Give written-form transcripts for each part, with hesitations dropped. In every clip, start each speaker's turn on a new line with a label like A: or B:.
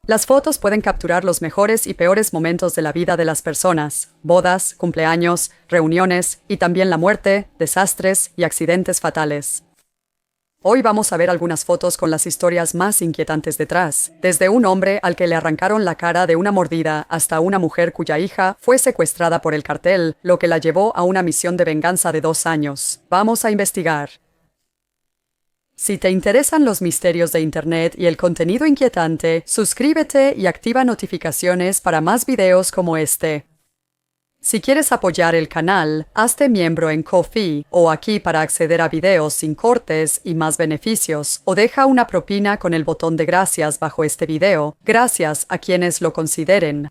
A: Las fotos pueden capturar los mejores y peores momentos de la vida de las personas: bodas, cumpleaños, reuniones y también la muerte, desastres y accidentes fatales. Hoy vamos a ver algunas fotos con las historias más inquietantes detrás, desde un hombre al que le arrancaron la cara de una mordida hasta una mujer cuya hija fue secuestrada por el cartel, lo que la llevó a una misión de venganza de 2 años. Vamos a investigar. Si te interesan los misterios de Internet y el contenido inquietante, suscríbete y activa notificaciones para más videos como este. Si quieres apoyar el canal, hazte miembro en Ko-fi o aquí para acceder a videos sin cortes y más beneficios, o deja una propina con el botón de gracias bajo este video. Gracias a quienes lo consideren.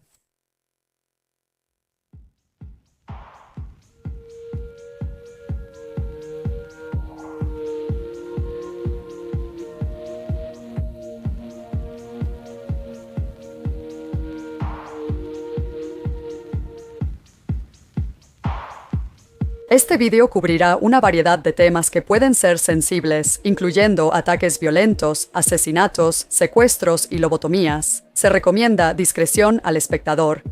A: Este video cubrirá una variedad de temas que pueden ser sensibles, incluyendo ataques violentos, asesinatos, secuestros y lobotomías. Se recomienda discreción al espectador.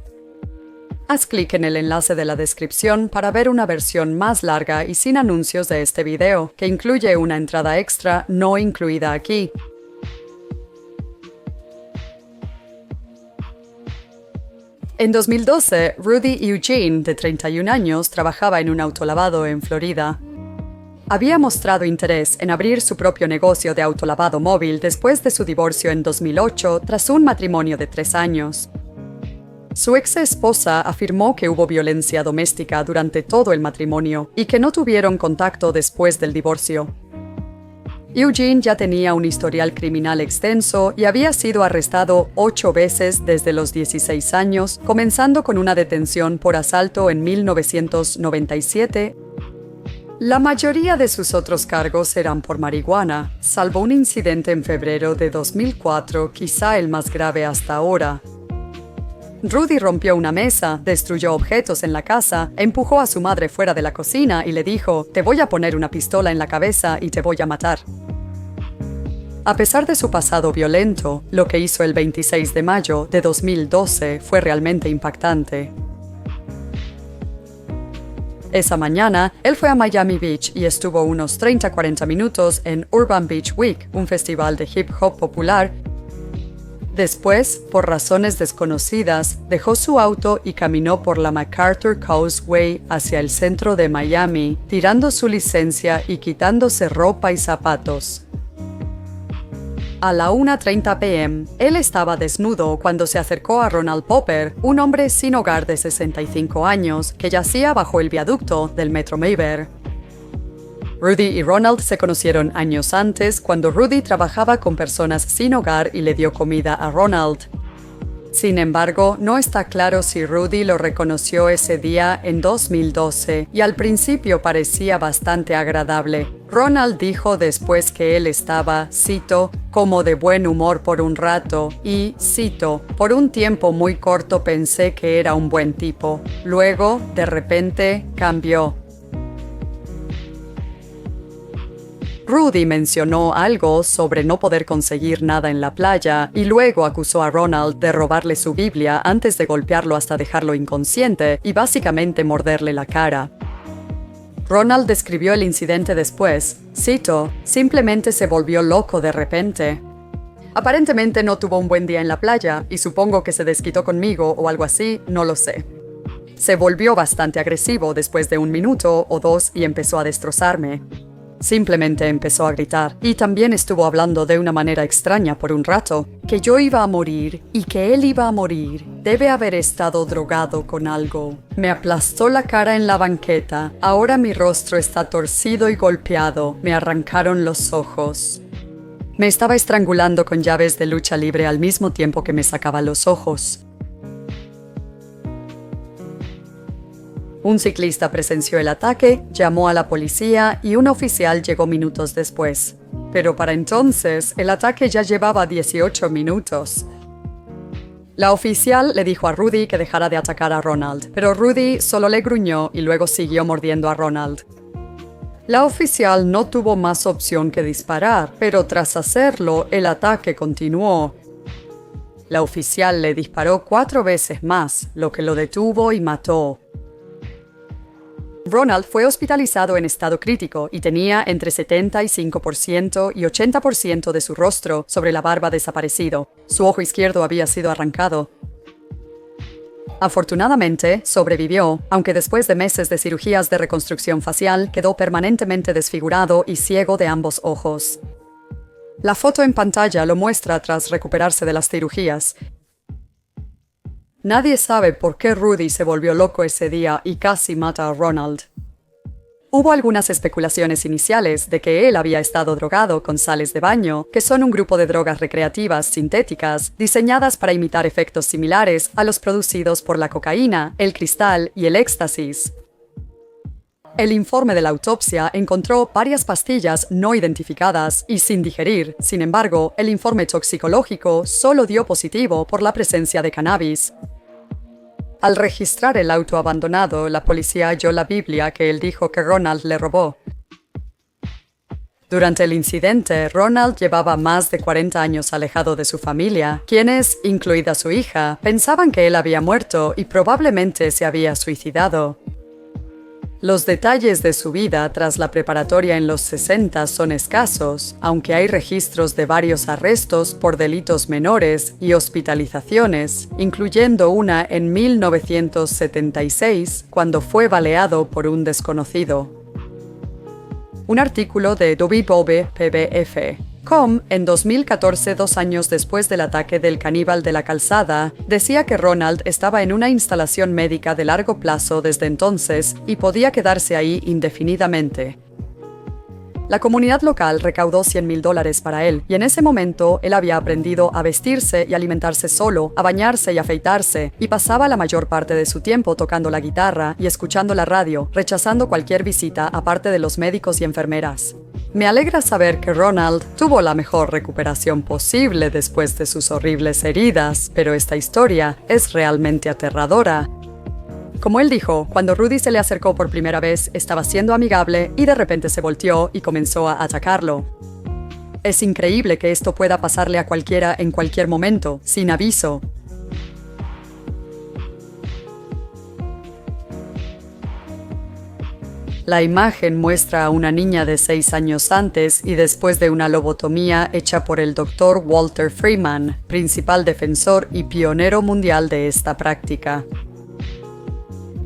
A: Haz clic en el enlace de la descripción para ver una versión más larga y sin anuncios de este video, que incluye una entrada extra no incluida aquí. En 2012, Rudy Eugene, de 31 años, trabajaba en un autolavado en Florida. Había mostrado interés en abrir su propio negocio de autolavado móvil después de su divorcio en 2008 tras un matrimonio de 3 años. Su ex esposa afirmó que hubo violencia doméstica durante todo el matrimonio y que no tuvieron contacto después del divorcio. Eugene ya tenía un historial criminal extenso y había sido arrestado 8 veces desde los 16 años, comenzando con una detención por asalto en 1997. La mayoría de sus otros cargos eran por marihuana, salvo un incidente en febrero de 2004, quizá el más grave hasta ahora. Rudy rompió una mesa, destruyó objetos en la casa, empujó a su madre fuera de la cocina y le dijo: «Te voy a poner una pistola en la cabeza y te voy a matar». A pesar de su pasado violento, lo que hizo el 26 de mayo de 2012 fue realmente impactante. Esa mañana, él fue a Miami Beach y estuvo unos 30-40 minutos en Urban Beach Week, un festival de hip hop popular. Después, por razones desconocidas, dejó su auto y caminó por la MacArthur Causeway hacia el centro de Miami, tirando su licencia y quitándose ropa y zapatos. A la 1:30 p.m., él estaba desnudo cuando se acercó a Ronald Popper, un hombre sin hogar de 65 años que yacía bajo el viaducto del Metro Mayfair. Rudy y Ronald se conocieron años antes cuando Rudy trabajaba con personas sin hogar y le dio comida a Ronald. Sin embargo, no está claro si Rudy lo reconoció ese día en 2012 y al principio parecía bastante agradable. Ronald dijo después que él estaba, cito, como de buen humor por un rato y, cito, por un tiempo muy corto pensé que era un buen tipo. Luego, de repente, cambió. Rudy mencionó algo sobre no poder conseguir nada en la playa y luego acusó a Ronald de robarle su Biblia antes de golpearlo hasta dejarlo inconsciente y básicamente morderle la cara. Ronald describió el incidente después, cito, simplemente se volvió loco de repente. Aparentemente no tuvo un buen día en la playa y supongo que se desquitó conmigo o algo así, no lo sé. Se volvió bastante agresivo después de 1 minuto o 2 y empezó a destrozarme. Simplemente empezó a gritar y también estuvo hablando de una manera extraña por un rato, que yo iba a morir y que él iba a morir. Debe haber estado drogado con algo. Me aplastó la cara en la banqueta. Ahora mi rostro está torcido y golpeado. Me arrancaron los ojos. Me estaba estrangulando con llaves de lucha libre al mismo tiempo que me sacaba los ojos. Un ciclista presenció el ataque, llamó a la policía y un oficial llegó minutos después. Pero para entonces, el ataque ya llevaba 18 minutos. La oficial le dijo a Rudy que dejara de atacar a Ronald, pero Rudy solo le gruñó y luego siguió mordiendo a Ronald. La oficial no tuvo más opción que disparar, pero tras hacerlo, el ataque continuó. La oficial le disparó 4 veces más, lo que lo detuvo y mató. Ronald fue hospitalizado en estado crítico y tenía entre 75% y 80% de su rostro sobre la barba desaparecido. Su ojo izquierdo había sido arrancado. Afortunadamente, sobrevivió, aunque después de meses de cirugías de reconstrucción facial quedó permanentemente desfigurado y ciego de ambos ojos. La foto en pantalla lo muestra tras recuperarse de las cirugías. Nadie sabe por qué Rudy se volvió loco ese día y casi mata a Ronald. Hubo algunas especulaciones iniciales de que él había estado drogado con sales de baño, que son un grupo de drogas recreativas sintéticas diseñadas para imitar efectos similares a los producidos por la cocaína, el cristal y el éxtasis. El informe de la autopsia encontró varias pastillas no identificadas y sin digerir. Sin embargo, el informe toxicológico solo dio positivo por la presencia de cannabis. Al registrar el auto abandonado, la policía halló la Biblia que él dijo que Ronald le robó. Durante el incidente, Ronald llevaba más de 40 años alejado de su familia, quienes, incluida su hija, pensaban que él había muerto y probablemente se había suicidado. Los detalles de su vida tras la preparatoria en los 60 son escasos, aunque hay registros de varios arrestos por delitos menores y hospitalizaciones, incluyendo una en 1976, cuando fue baleado por un desconocido. Un artículo de www.pbf.com en 2014, 2 años después del ataque del caníbal de la calzada, decía que Ronald estaba en una instalación médica de largo plazo desde entonces y podía quedarse ahí indefinidamente. La comunidad local recaudó $100,000 para él, y en ese momento él había aprendido a vestirse y alimentarse solo, a bañarse y afeitarse, y pasaba la mayor parte de su tiempo tocando la guitarra y escuchando la radio, rechazando cualquier visita aparte de los médicos y enfermeras. Me alegra saber que Ronald tuvo la mejor recuperación posible después de sus horribles heridas, pero esta historia es realmente aterradora. Como él dijo, cuando Rudy se le acercó por primera vez, estaba siendo amigable y de repente se volteó y comenzó a atacarlo. Es increíble que esto pueda pasarle a cualquiera en cualquier momento, sin aviso. La imagen muestra a una niña de 6 años antes y después de una lobotomía hecha por el Dr. Walter Freeman, principal defensor y pionero mundial de esta práctica.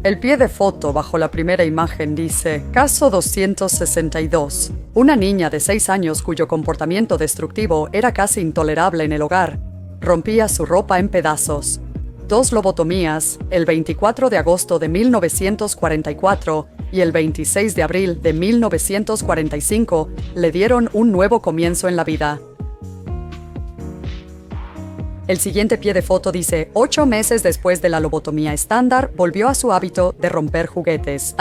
A: El pie de foto bajo la primera imagen dice: Caso 262. Una niña de 6 años cuyo comportamiento destructivo era casi intolerable en el hogar. Rompía su ropa en pedazos. 2 lobotomías, el 24 de agosto de 1944 y el 26 de abril de 1945, le dieron un nuevo comienzo en la vida. El siguiente pie de foto dice: 8 meses después de la lobotomía estándar, volvió a su hábito de romper juguetes.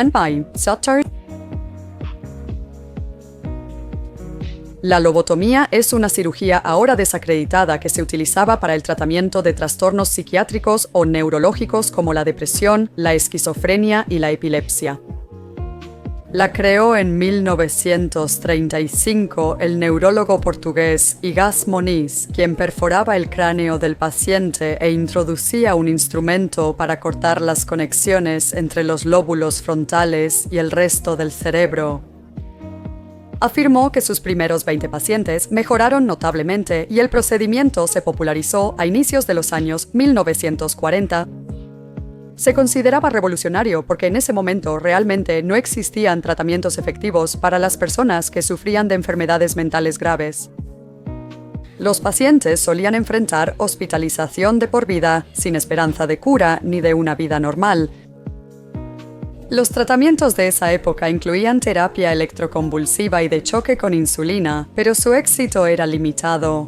A: La lobotomía es una cirugía ahora desacreditada que se utilizaba para el tratamiento de trastornos psiquiátricos o neurológicos como la depresión, la esquizofrenia y la epilepsia. La creó en 1935 el neurólogo portugués Igás Moniz, quien perforaba el cráneo del paciente e introducía un instrumento para cortar las conexiones entre los lóbulos frontales y el resto del cerebro. Afirmó que sus primeros 20 pacientes mejoraron notablemente y el procedimiento se popularizó a inicios de los años 1940. Se consideraba revolucionario porque en ese momento realmente no existían tratamientos efectivos para las personas que sufrían de enfermedades mentales graves. Los pacientes solían enfrentar hospitalización de por vida, sin esperanza de cura ni de una vida normal. Los tratamientos de esa época incluían terapia electroconvulsiva y de choque con insulina, pero su éxito era limitado.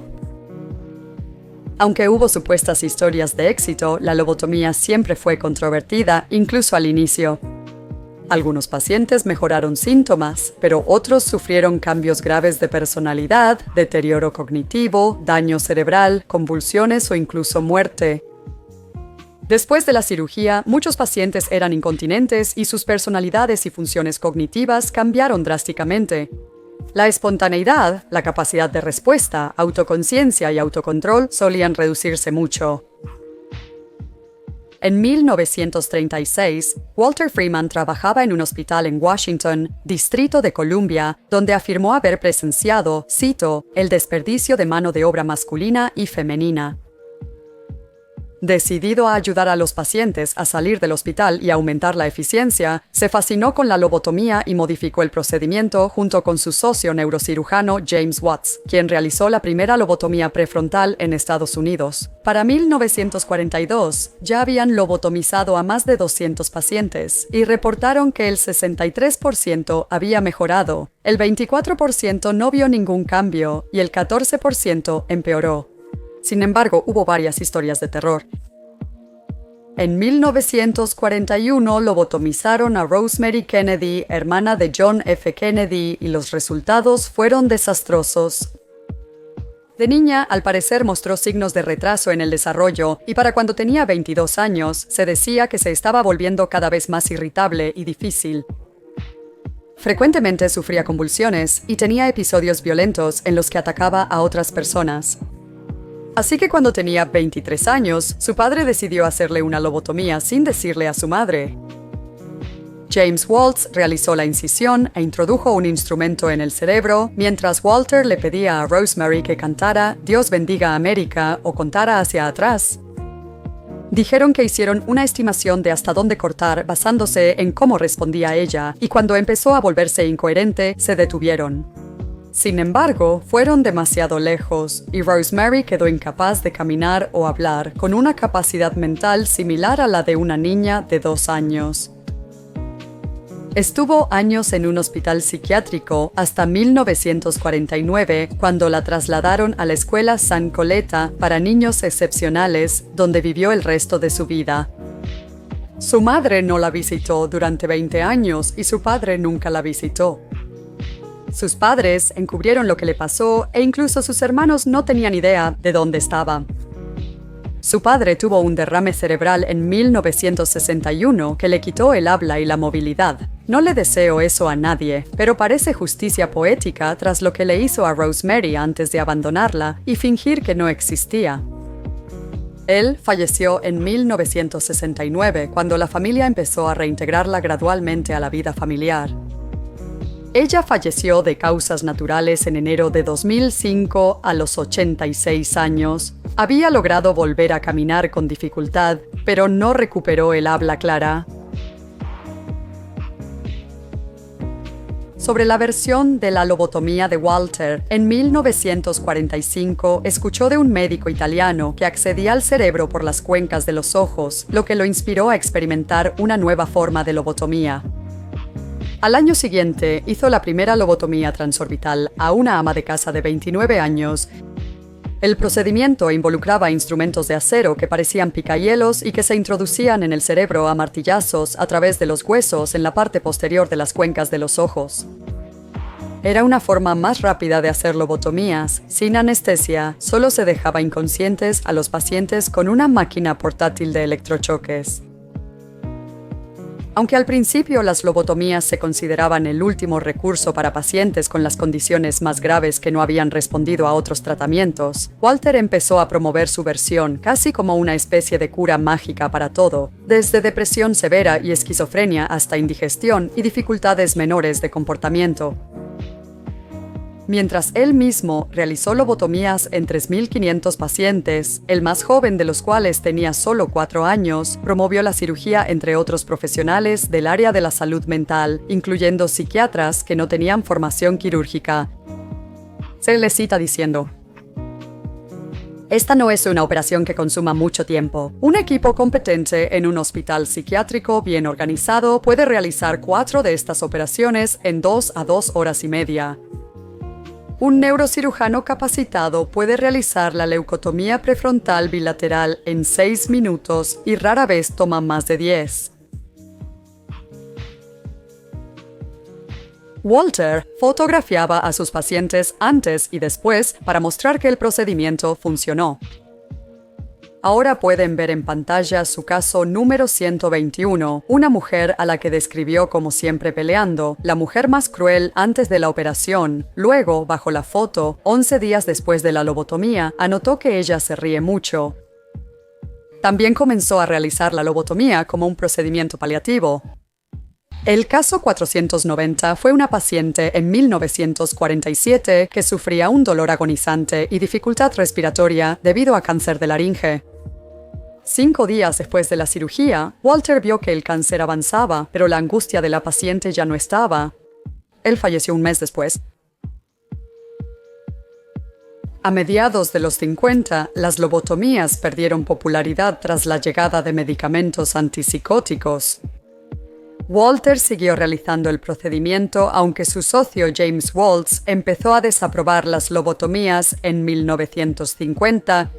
A: Aunque hubo supuestas historias de éxito, la lobotomía siempre fue controvertida, incluso al inicio. Algunos pacientes mejoraron síntomas, pero otros sufrieron cambios graves de personalidad, deterioro cognitivo, daño cerebral, convulsiones o incluso muerte. Después de la cirugía, muchos pacientes eran incontinentes y sus personalidades y funciones cognitivas cambiaron drásticamente. La espontaneidad, la capacidad de respuesta, autoconciencia y autocontrol solían reducirse mucho. En 1936, Walter Freeman trabajaba en un hospital en Washington, Distrito de Columbia, donde afirmó haber presenciado, cito, el desperdicio de mano de obra masculina y femenina. Decidido a ayudar a los pacientes a salir del hospital y aumentar la eficiencia, se fascinó con la lobotomía y modificó el procedimiento junto con su socio neurocirujano James Watts, quien realizó la primera lobotomía prefrontal en Estados Unidos. Para 1942, ya habían lobotomizado a más de 200 pacientes y reportaron que el 63% había mejorado, el 24% no vio ningún cambio y el 14% empeoró. Sin embargo, hubo varias historias de terror. En 1941 lobotomizaron a Rosemary Kennedy, hermana de John F. Kennedy, y los resultados fueron desastrosos. De niña, al parecer mostró signos de retraso en el desarrollo, y para cuando tenía 22 años, se decía que se estaba volviendo cada vez más irritable y difícil. Frecuentemente sufría convulsiones y tenía episodios violentos en los que atacaba a otras personas. Así que cuando tenía 23 años, su padre decidió hacerle una lobotomía sin decirle a su madre. James Waltz realizó la incisión e introdujo un instrumento en el cerebro, mientras Walter le pedía a Rosemary que cantara Dios bendiga América o contara hacia atrás. Dijeron que hicieron una estimación de hasta dónde cortar basándose en cómo respondía ella, y cuando empezó a volverse incoherente, se detuvieron. Sin embargo, fueron demasiado lejos, y Rosemary quedó incapaz de caminar o hablar, con una capacidad mental similar a la de una niña de 2 años. Estuvo años en un hospital psiquiátrico hasta 1949, cuando la trasladaron a la escuela San Coletta para niños excepcionales, donde vivió el resto de su vida. Su madre no la visitó durante 20 años y su padre nunca la visitó. Sus padres encubrieron lo que le pasó e incluso sus hermanos no tenían idea de dónde estaba. Su padre tuvo un derrame cerebral en 1961 que le quitó el habla y la movilidad. No le deseo eso a nadie, pero parece justicia poética tras lo que le hizo a Rosemary antes de abandonarla y fingir que no existía. Él falleció en 1969 cuando la familia empezó a reintegrarla gradualmente a la vida familiar. Ella falleció de causas naturales en enero de 2005 a los 86 años. Había logrado volver a caminar con dificultad, pero no recuperó el habla clara. Sobre la versión de la lobotomía de Walter, en 1945 escuchó de un médico italiano que accedía al cerebro por las cuencas de los ojos, lo que lo inspiró a experimentar una nueva forma de lobotomía. Al año siguiente, hizo la primera lobotomía transorbital a una ama de casa de 29 años. El procedimiento involucraba instrumentos de acero que parecían picahielos y que se introducían en el cerebro a martillazos a través de los huesos en la parte posterior de las cuencas de los ojos. Era una forma más rápida de hacer lobotomías. Sin anestesia, solo se dejaba inconscientes a los pacientes con una máquina portátil de electrochoques. Aunque al principio las lobotomías se consideraban el último recurso para pacientes con las condiciones más graves que no habían respondido a otros tratamientos, Walter empezó a promover su versión casi como una especie de cura mágica para todo, desde depresión severa y esquizofrenia hasta indigestión y dificultades menores de comportamiento. Mientras él mismo realizó lobotomías en 3.500 pacientes, el más joven de los cuales tenía solo 4 años, promovió la cirugía entre otros profesionales del área de la salud mental, incluyendo psiquiatras que no tenían formación quirúrgica. Se le cita diciendo: "Esta no es una operación que consuma mucho tiempo. Un equipo competente en un hospital psiquiátrico bien organizado puede realizar 4 de estas operaciones en 2 a 2 horas y media. Un neurocirujano capacitado puede realizar la leucotomía prefrontal bilateral en 6 minutos y rara vez toma más de 10. Walter fotografiaba a sus pacientes antes y después para mostrar que el procedimiento funcionó. Ahora pueden ver en pantalla su caso número 121, una mujer a la que describió como siempre peleando, la mujer más cruel antes de la operación. Luego, bajo la foto, 11 días después de la lobotomía, anotó que ella se ríe mucho. También comenzó a realizar la lobotomía como un procedimiento paliativo. El caso 490 fue una paciente en 1947 que sufría un dolor agonizante y dificultad respiratoria debido a cáncer de laringe. 5 días después de la cirugía, Walter vio que el cáncer avanzaba, pero la angustia de la paciente ya no estaba. Él falleció un mes después. A mediados de los 50, las lobotomías perdieron popularidad tras la llegada de medicamentos antipsicóticos. Walter siguió realizando el procedimiento, aunque su socio James Waltz empezó a desaprobar las lobotomías en 1950.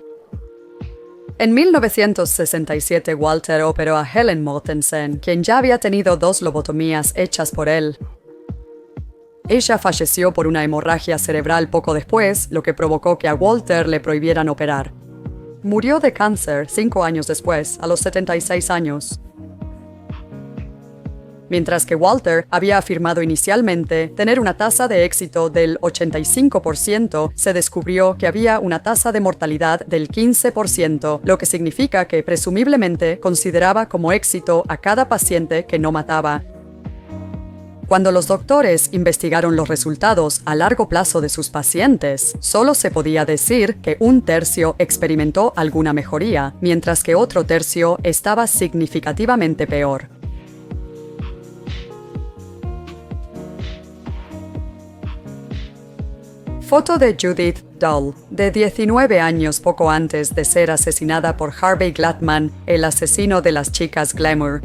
A: En 1967, Walter operó a Helen Mortensen, quien ya había tenido 2 lobotomías hechas por él. Ella falleció por una hemorragia cerebral poco después, lo que provocó que a Walter le prohibieran operar. Murió de cáncer 5 años después, a los 76 años. Mientras que Walter había afirmado inicialmente tener una tasa de éxito del 85%, se descubrió que había una tasa de mortalidad del 15%, lo que significa que presumiblemente consideraba como éxito a cada paciente que no mataba. Cuando los doctores investigaron los resultados a largo plazo de sus pacientes, solo se podía decir que 1/3 experimentó alguna mejoría, mientras que otro tercio estaba significativamente peor. Foto de Judith Dull, de 19 años poco antes de ser asesinada por Harvey Gladman, el asesino de las chicas glamour.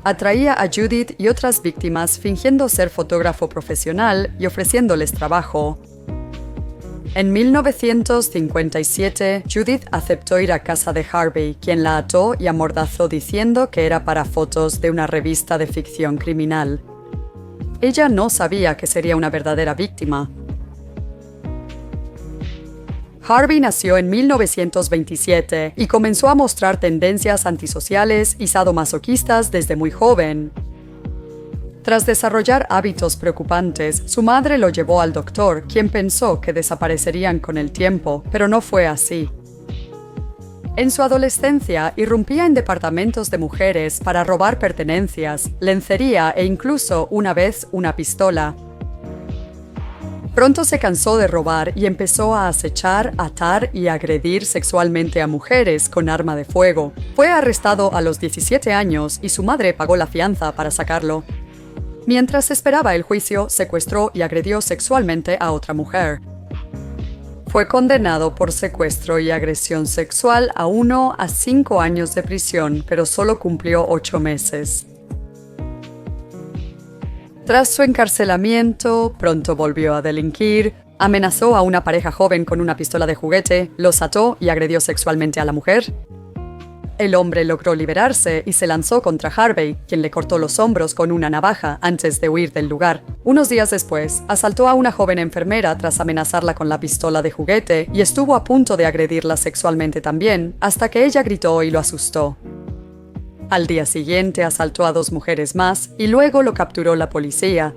A: Atraía a Judith y otras víctimas fingiendo ser fotógrafo profesional y ofreciéndoles trabajo. En 1957, Judith aceptó ir a casa de Harvey, quien la ató y amordazó diciendo que era para fotos de una revista de ficción criminal. Ella no sabía que sería una verdadera víctima. Harvey nació en 1927 y comenzó a mostrar tendencias antisociales y sadomasoquistas desde muy joven. Tras desarrollar hábitos preocupantes, su madre lo llevó al doctor, quien pensó que desaparecerían con el tiempo, pero no fue así. En su adolescencia, irrumpía en departamentos de mujeres para robar pertenencias, lencería e incluso, una vez, una pistola. Pronto se cansó de robar y empezó a acechar, atar y agredir sexualmente a mujeres con arma de fuego. Fue arrestado a los 17 años y su madre pagó la fianza para sacarlo. Mientras esperaba el juicio, secuestró y agredió sexualmente a otra mujer. Fue condenado por secuestro y agresión sexual a 1 a 5 años de prisión, pero solo cumplió 8 meses. Tras su encarcelamiento, pronto volvió a delinquir, amenazó a una pareja joven con una pistola de juguete, los ató y agredió sexualmente a la mujer. El hombre logró liberarse y se lanzó contra Harvey, quien le cortó los hombros con una navaja antes de huir del lugar. Unos días después, asaltó a una joven enfermera tras amenazarla con la pistola de juguete y estuvo a punto de agredirla sexualmente también, hasta que ella gritó y lo asustó. Al día siguiente asaltó a 2 mujeres más y luego lo capturó la policía.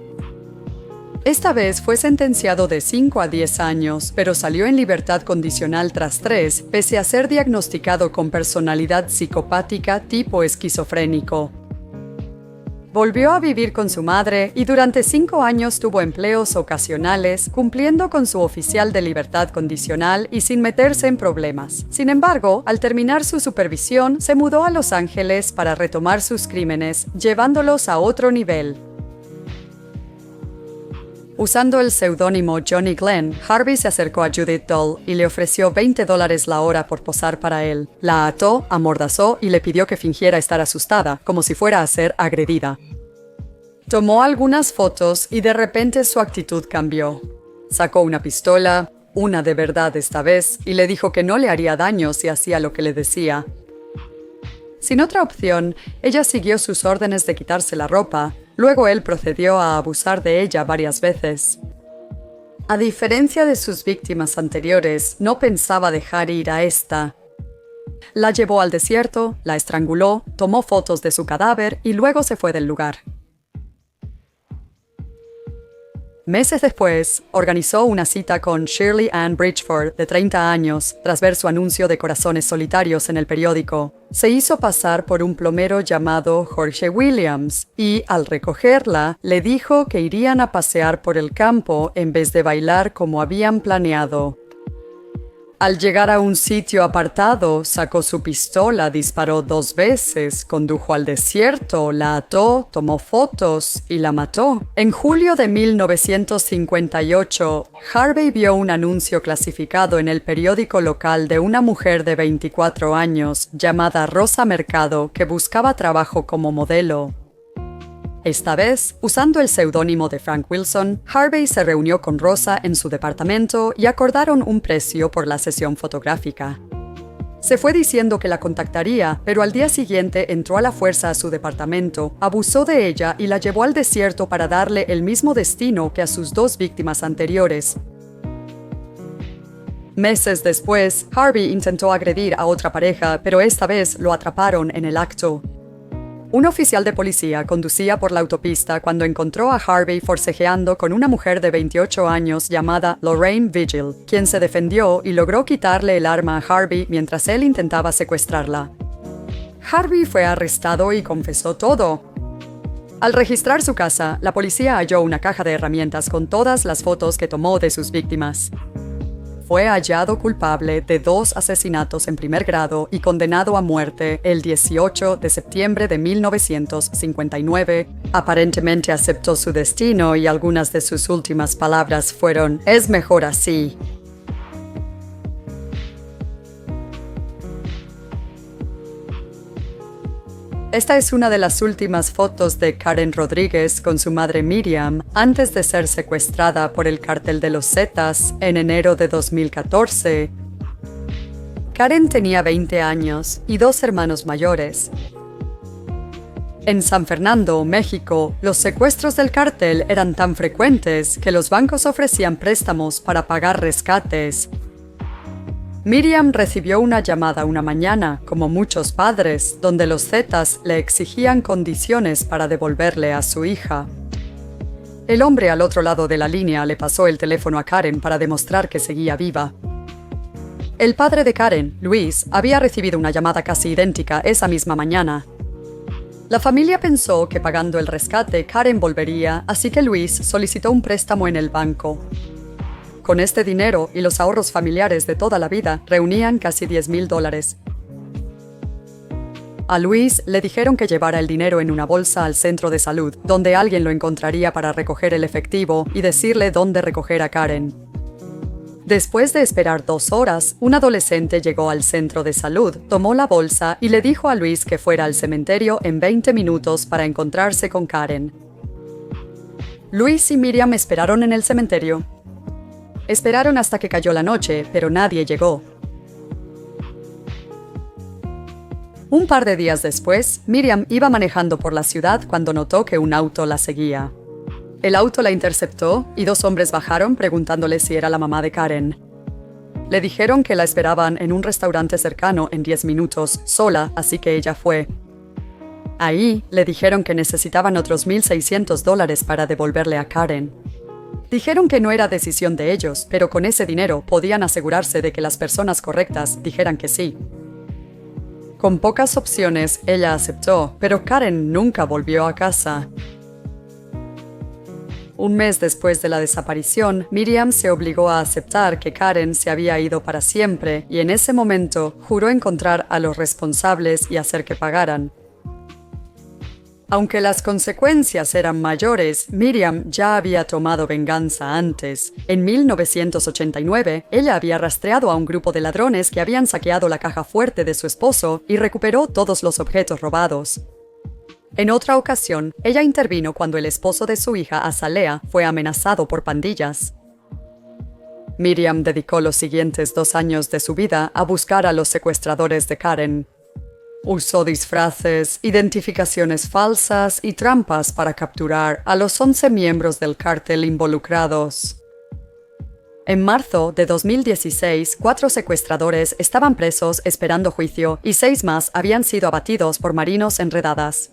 A: Esta vez fue sentenciado de 5 a 10 años, pero salió en libertad condicional tras 3, pese a ser diagnosticado con personalidad psicopática tipo esquizofrénico. Volvió a vivir con su madre y durante 5 años tuvo empleos ocasionales, cumpliendo con su oficial de libertad condicional y sin meterse en problemas. Sin embargo, al terminar su supervisión, se mudó a Los Ángeles para retomar sus crímenes, llevándolos a otro nivel. Usando el seudónimo Johnny Glenn, Harvey se acercó a Judith Dull y le ofreció $20 la hora por posar para él. La ató, amordazó y le pidió que fingiera estar asustada, como si fuera a ser agredida. Tomó algunas fotos y de repente su actitud cambió. Sacó una pistola, una de verdad esta vez, y le dijo que no le haría daño si hacía lo que le decía. Sin otra opción, ella siguió sus órdenes de quitarse la ropa. Luego él procedió a abusar de ella varias veces. A diferencia de sus víctimas anteriores, no pensaba dejar ir a esta. La llevó al desierto, la estranguló, tomó fotos de su cadáver y luego se fue del lugar. Meses después, organizó una cita con Shirley Ann Bridgeford, de 30 años, tras ver su anuncio de corazones solitarios en el periódico. Se hizo pasar por un plomero llamado Jorge Williams y, al recogerla, le dijo que irían a pasear por el campo en vez de bailar como habían planeado. Al llegar a un sitio apartado, sacó su pistola, disparó 2 veces, condujo al desierto, la ató, tomó fotos y la mató. En julio de 1958, Harvey vio un anuncio clasificado en el periódico local de una mujer de 24 años llamada Rosa Mercado que buscaba trabajo como modelo. Esta vez, usando el seudónimo de Frank Wilson, Harvey se reunió con Rosa en su departamento y acordaron un precio por la sesión fotográfica. Se fue diciendo que la contactaría, pero al día siguiente entró a la fuerza a su departamento, abusó de ella y la llevó al desierto para darle el mismo destino que a sus 2 víctimas anteriores. Meses después, Harvey intentó agredir a otra pareja, pero esta vez lo atraparon en el acto. Un oficial de policía conducía por la autopista cuando encontró a Harvey forcejeando con una mujer de 28 años llamada Lorraine Vigil, quien se defendió y logró quitarle el arma a Harvey mientras él intentaba secuestrarla. Harvey fue arrestado y confesó todo. Al registrar su casa, la policía halló una caja de herramientas con todas las fotos que tomó de sus víctimas. Fue hallado culpable de 2 asesinatos en primer grado y condenado a muerte el 18 de septiembre de 1959. Aparentemente aceptó su destino y algunas de sus últimas palabras fueron: "Es mejor así". Esta es una de las últimas fotos de Karen Rodríguez con su madre Miriam antes de ser secuestrada por el Cártel de los Zetas en enero de 2014. Karen tenía 20 años y 2 hermanos mayores. En San Fernando, México, los secuestros del cártel eran tan frecuentes que los bancos ofrecían préstamos para pagar rescates. Miriam recibió una llamada una mañana, como muchos padres, donde los Zetas le exigían condiciones para devolverle a su hija. El hombre al otro lado de la línea le pasó el teléfono a Karen para demostrar que seguía viva. El padre de Karen, Luis, había recibido una llamada casi idéntica esa misma mañana. La familia pensó que pagando el rescate, Karen volvería, así que Luis solicitó un préstamo en el banco. Con este dinero y los ahorros familiares de toda la vida, reunían casi $10,000. A Luis le dijeron que llevara el dinero en una bolsa al centro de salud, donde alguien lo encontraría para recoger el efectivo y decirle dónde recoger a Karen. Después de esperar 2 horas, un adolescente llegó al centro de salud, tomó la bolsa y le dijo a Luis que fuera al cementerio en 20 minutos para encontrarse con Karen. Luis y Miriam esperaron en el cementerio. Esperaron hasta que cayó la noche, pero nadie llegó. Un par de días después, Miriam iba manejando por la ciudad cuando notó que un auto la seguía. El auto la interceptó y 2 hombres bajaron preguntándole si era la mamá de Karen. Le dijeron que la esperaban en un restaurante cercano en 10 minutos, sola, así que ella fue. Ahí le dijeron que necesitaban otros $1,600 para devolverle a Karen. Dijeron que no era decisión de ellos, pero con ese dinero podían asegurarse de que las personas correctas dijeran que sí. Con pocas opciones, ella aceptó, pero Karen nunca volvió a casa. Un mes después de la desaparición, Miriam se obligó a aceptar que Karen se había ido para siempre y en ese momento juró encontrar a los responsables y hacer que pagaran. Aunque las consecuencias eran mayores, Miriam ya había tomado venganza antes. En 1989, ella había rastreado a un grupo de ladrones que habían saqueado la caja fuerte de su esposo y recuperó todos los objetos robados. En otra ocasión, ella intervino cuando el esposo de su hija, Azalea, fue amenazado por pandillas. Miriam dedicó los siguientes 2 años de su vida a buscar a los secuestradores de Karen. Usó disfraces, identificaciones falsas y trampas para capturar a los 11 miembros del cártel involucrados. En marzo de 2016, 4 secuestradores estaban presos esperando juicio y 6 más habían sido abatidos por marinos en redadas.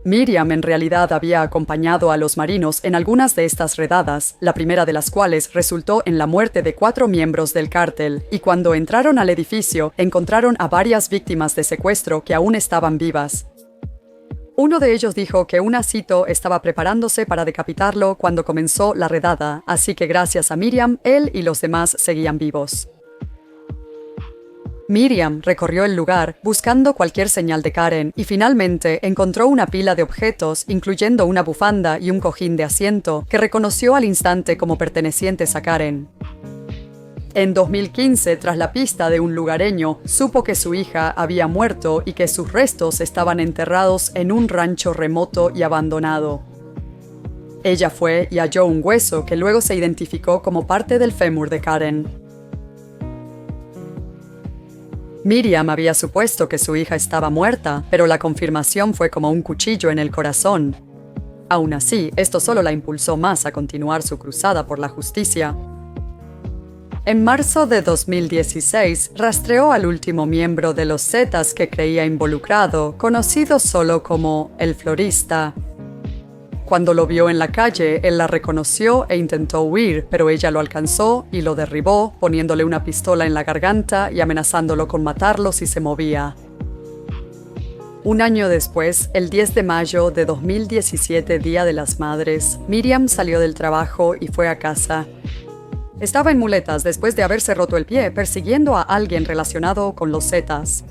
A: Miriam en realidad había acompañado a los marinos en algunas de estas redadas, la primera de las cuales resultó en la muerte de 4 miembros del cártel, y cuando entraron al edificio encontraron a varias víctimas de secuestro que aún estaban vivas. Uno de ellos dijo que un asito estaba preparándose para decapitarlo cuando comenzó la redada, así que gracias a Miriam, él y los demás seguían vivos. Miriam recorrió el lugar buscando cualquier señal de Karen y finalmente encontró una pila de objetos, incluyendo una bufanda y un cojín de asiento, que reconoció al instante como pertenecientes a Karen. En 2015, tras la pista de un lugareño, supo que su hija había muerto y que sus restos estaban enterrados en un rancho remoto y abandonado. Ella fue y halló un hueso que luego se identificó como parte del fémur de Karen. Miriam había supuesto que su hija estaba muerta, pero la confirmación fue como un cuchillo en el corazón. Aún así, esto solo la impulsó más a continuar su cruzada por la justicia. En marzo de 2016, rastreó al último miembro de los Zetas que creía involucrado, conocido solo como el florista. Cuando lo vio en la calle, él la reconoció e intentó huir, pero ella lo alcanzó y lo derribó, poniéndole una pistola en la garganta y amenazándolo con matarlo si se movía. Un año después, el 10 de mayo de 2017, Día de las Madres, Miriam salió del trabajo y fue a casa. Estaba en muletas después de haberse roto el pie persiguiendo a alguien relacionado con los Zetas.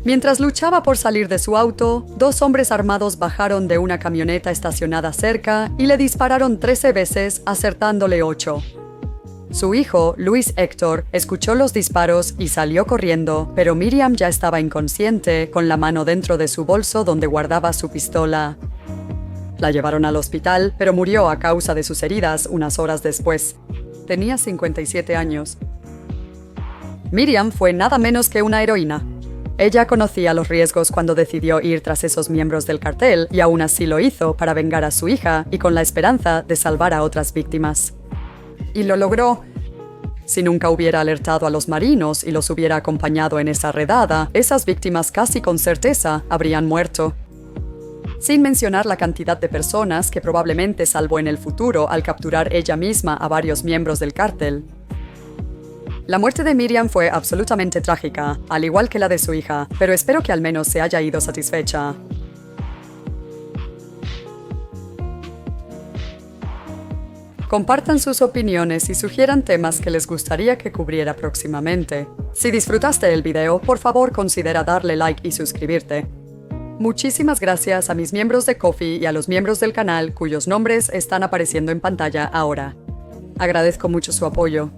A: Mientras luchaba por salir de su auto, 2 hombres armados bajaron de una camioneta estacionada cerca y le dispararon 13 veces, acertándole 8. Su hijo, Luis Héctor, escuchó los disparos y salió corriendo, pero Miriam ya estaba inconsciente, con la mano dentro de su bolso donde guardaba su pistola. La llevaron al hospital, pero murió a causa de sus heridas unas horas después. Tenía 57 años. Miriam fue nada menos que una heroína. Ella conocía los riesgos cuando decidió ir tras esos miembros del cartel y aún así lo hizo para vengar a su hija y con la esperanza de salvar a otras víctimas. Y lo logró. Si nunca hubiera alertado a los marinos y los hubiera acompañado en esa redada, esas víctimas casi con certeza habrían muerto. Sin mencionar la cantidad de personas que probablemente salvó en el futuro al capturar ella misma a varios miembros del cártel. La muerte de Miriam fue absolutamente trágica, al igual que la de su hija, pero espero que al menos se haya ido satisfecha. Compartan sus opiniones y sugieran temas que les gustaría que cubriera próximamente. Si disfrutaste del video, por favor considera darle like y suscribirte. Muchísimas gracias a mis miembros de Ko-fi y a los miembros del canal cuyos nombres están apareciendo en pantalla ahora. Agradezco mucho su apoyo.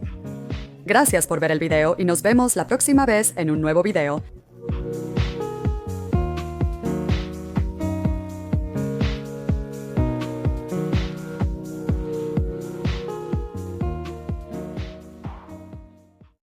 A: Gracias por ver el video y nos vemos la próxima vez en un nuevo video.